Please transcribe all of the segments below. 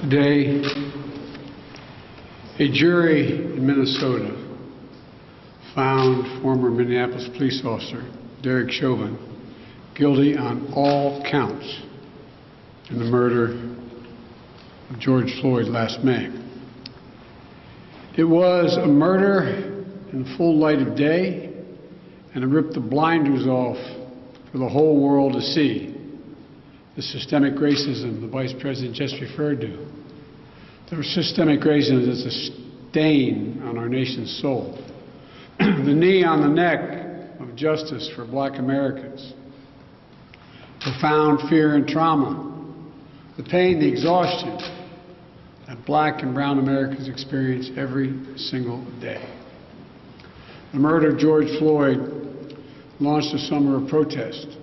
Today, a jury in Minnesota found former Minneapolis police officer Derek Chauvin guilty on all counts in the murder of George Floyd last May. It was a murder in the full light of day, and it ripped the blinders off for the whole world to see the systemic racism the Vice President just referred to. The systemic racism is a stain on our nation's soul. The knee on the neck of justice for Black Americans. Profound fear and trauma. The pain, the exhaustion that Black and brown Americans experience every single day. The murder of George Floyd launched a summer of protest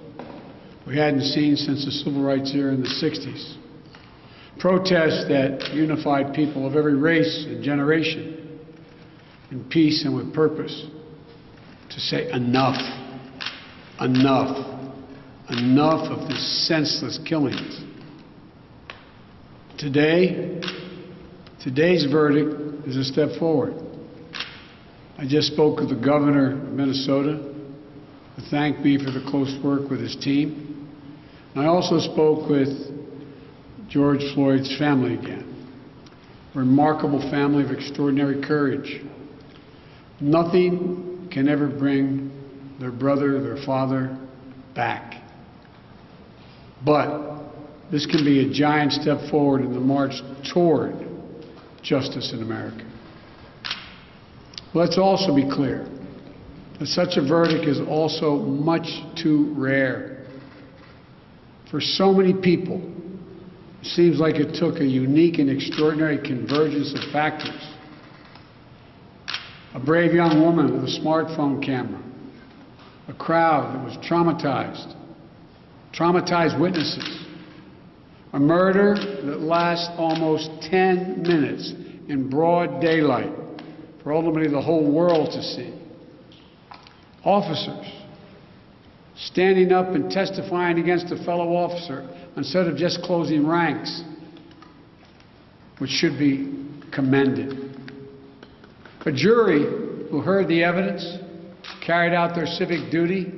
we hadn't seen since the civil rights era in the 60s. Protests that unified people of every race and generation in peace and with purpose to say enough, enough, enough of this senseless killings. Today's verdict is a step forward. I just spoke with the governor of Minnesota, who thanked me for the close work with his team. And I also spoke with George Floyd's family again. A remarkable family of extraordinary courage. Nothing can ever bring their brother, their father back. But this can be a giant step forward in the march toward justice in America. Let's also be clear that such a verdict is also much too rare. For so many people, it seems like it took a unique and extraordinary convergence of factors. A brave young woman with a smartphone camera, a crowd that was traumatized witnesses, a murder that lasts almost 10 minutes in broad daylight for ultimately the whole world to see. Officers standing up and testifying against a fellow officer instead of just closing ranks, which should be commended. A jury who heard the evidence, carried out their civic duty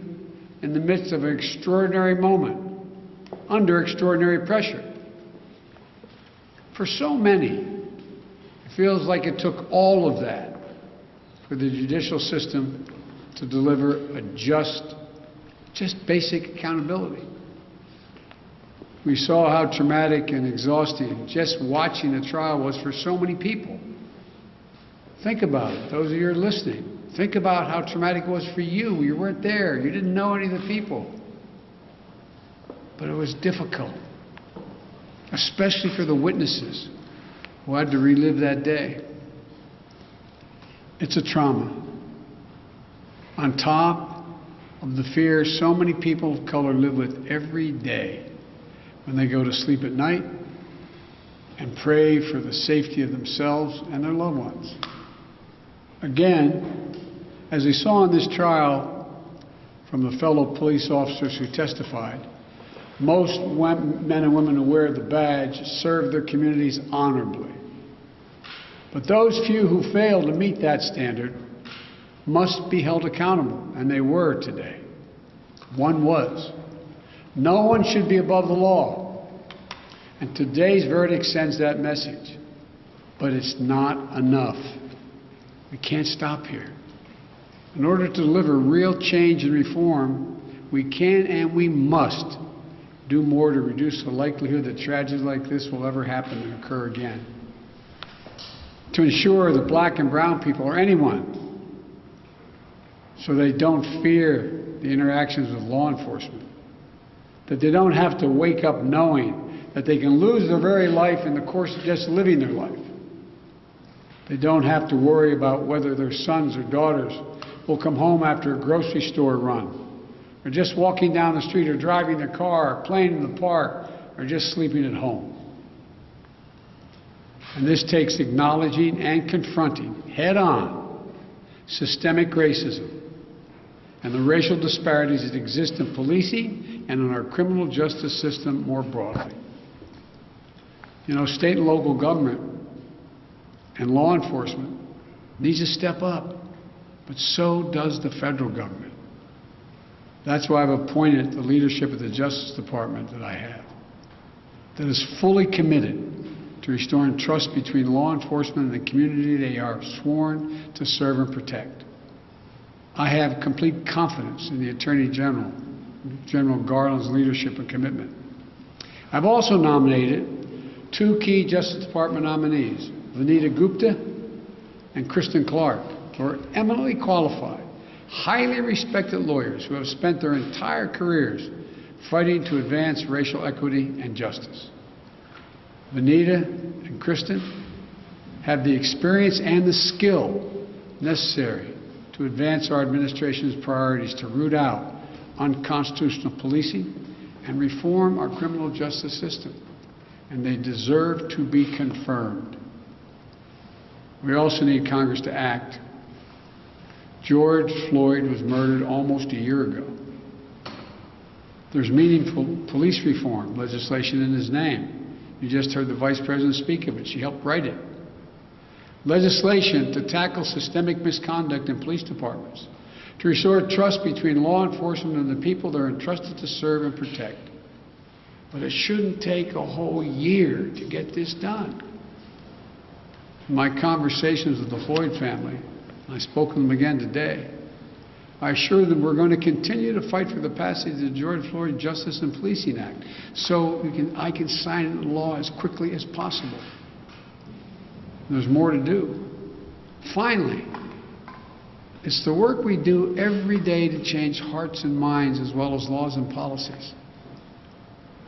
in the midst of an extraordinary moment, under extraordinary pressure. For so many, it feels like it took all of that for the judicial system to deliver a just basic accountability. We saw how traumatic and exhausting just watching the trial was for so many people. Think about it, those of you who are listening. Think about how traumatic it was for you. You weren't there. You didn't know any of the people. But it was difficult, especially for the witnesses who had to relive that day. It's a trauma. On top of the fear so many people of color live with every day when they go to sleep at night and pray for the safety of themselves and their loved ones. Again, as we saw in this trial from the fellow police officers who testified, most men and women who wear the badge serve their communities honorably. But those few who fail to meet that standard must be held accountable, and they were today. One was. No one should be above the law. And today's verdict sends that message. But it's not enough. We can't stop here. In order to deliver real change and reform, we can and we must do more to reduce the likelihood that tragedies like this will ever happen and occur again. To ensure that Black and brown people, or anyone, so they don't fear the interactions with law enforcement, that they don't have to wake up knowing that they can lose their very life in the course of just living their life. They don't have to worry about whether their sons or daughters will come home after a grocery store run, or just walking down the street, or driving their car, or playing in the park, or just sleeping at home. And this takes acknowledging and confronting head-on systemic racism and the racial disparities that exist in policing and in our criminal justice system more broadly. You know, state and local government and law enforcement needs to step up, but so does the federal government. That's why I've appointed the leadership of the Justice Department that I have, that is fully committed to restoring trust between law enforcement and the community they are sworn to serve and protect. I have complete confidence in the Attorney General, General Garland's leadership and commitment. I've also nominated 2 key Justice Department nominees, Vanita Gupta and Kristen Clark, who are eminently qualified, highly respected lawyers who have spent their entire careers fighting to advance racial equity and justice. Vanita and Kristen have the experience and the skill necessary to advance our administration's priorities to root out unconstitutional policing and reform our criminal justice system, and they deserve to be confirmed. We also need Congress to act. George Floyd was murdered almost a year ago. There's meaningful police reform legislation in his name. You just heard the Vice President speak of it. She helped write it. Legislation to tackle systemic misconduct in police departments, to restore trust between law enforcement and the people they're entrusted to serve and protect. But it shouldn't take a whole year to get this done. In my conversations with the Floyd family, and I spoke to them again today, I assured them we're going to continue to fight for the passage of the George Floyd Justice and Policing Act so I can sign into law as quickly as possible. There's more to do. Finally, it's the work we do every day to change hearts and minds as well as laws and policies.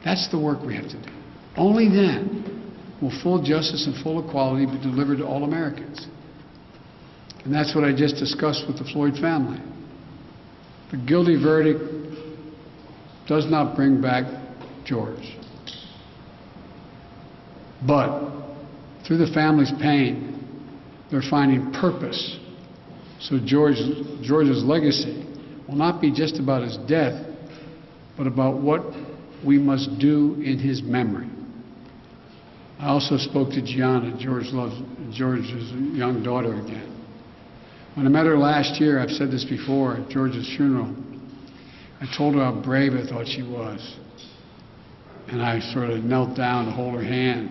That's the work we have to do. Only then will full justice and full equality be delivered to all Americans. And that's what I just discussed with the Floyd family. The guilty verdict does not bring back George. But through the family's pain, they're finding purpose. So George's legacy will not be just about his death, but about what we must do in his memory. I also spoke to Gianna, George's young daughter, again. When I met her last year, I've said this before, at George's funeral, I told her how brave I thought she was. And I sort of knelt down to hold her hand.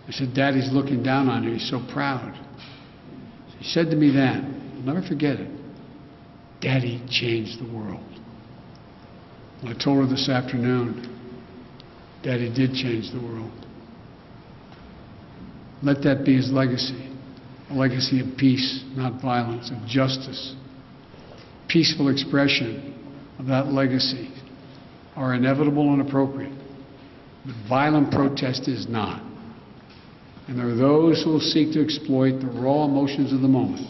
I said, Daddy's looking down on you, he's so proud. She said to me then, I'll never forget it, Daddy changed the world. Well, I told her this afternoon, Daddy did change the world. Let that be his legacy, a legacy of peace, not violence, of justice. Peaceful expression of that legacy are inevitable and appropriate, but violent protest is not. And there are those who will seek to exploit the raw emotions of the moment,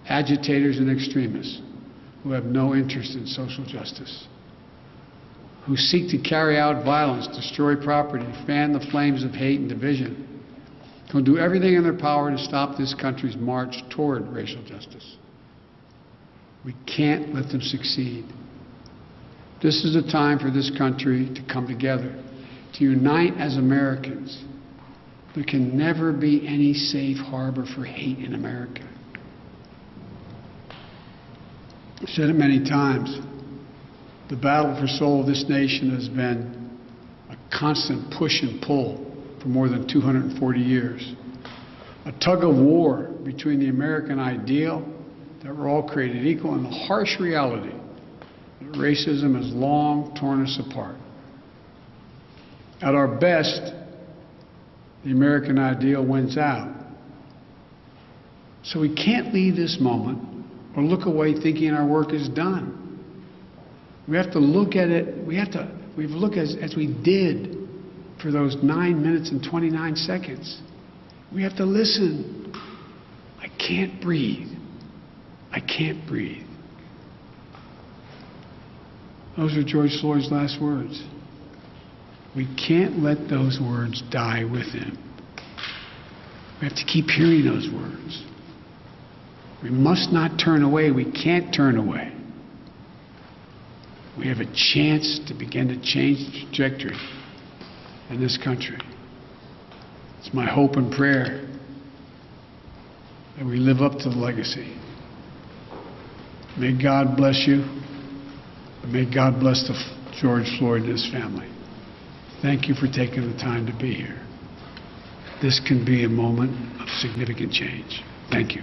agitators and extremists who have no interest in social justice, who seek to carry out violence, destroy property, fan the flames of hate and division, who will do everything in their power to stop this country's march toward racial justice. We can't let them succeed. This is a time for this country to come together, to unite as Americans. There can never be any safe harbor for hate in America. I've said it many times. The battle for soul of this nation has been a constant push and pull for more than 240 years. A tug of war between the American ideal that we're all created equal and the harsh reality that racism has long torn us apart. At our best, the American ideal wins out. So we can't leave this moment or look away thinking our work is done. We have to look at it, we have to look as we did for those 9 minutes and 29 seconds. We have to listen. I can't breathe. I can't breathe. Those are George Floyd's last words. We can't let those words die with him. We have to keep hearing those words. We must not turn away. We can't turn away. We have a chance to begin to change the trajectory in this country. It's my hope and prayer that we live up to the legacy. May God bless you, and may God bless George Floyd and his family. Thank you for taking the time to be here. This can be a moment of significant change. Thank you.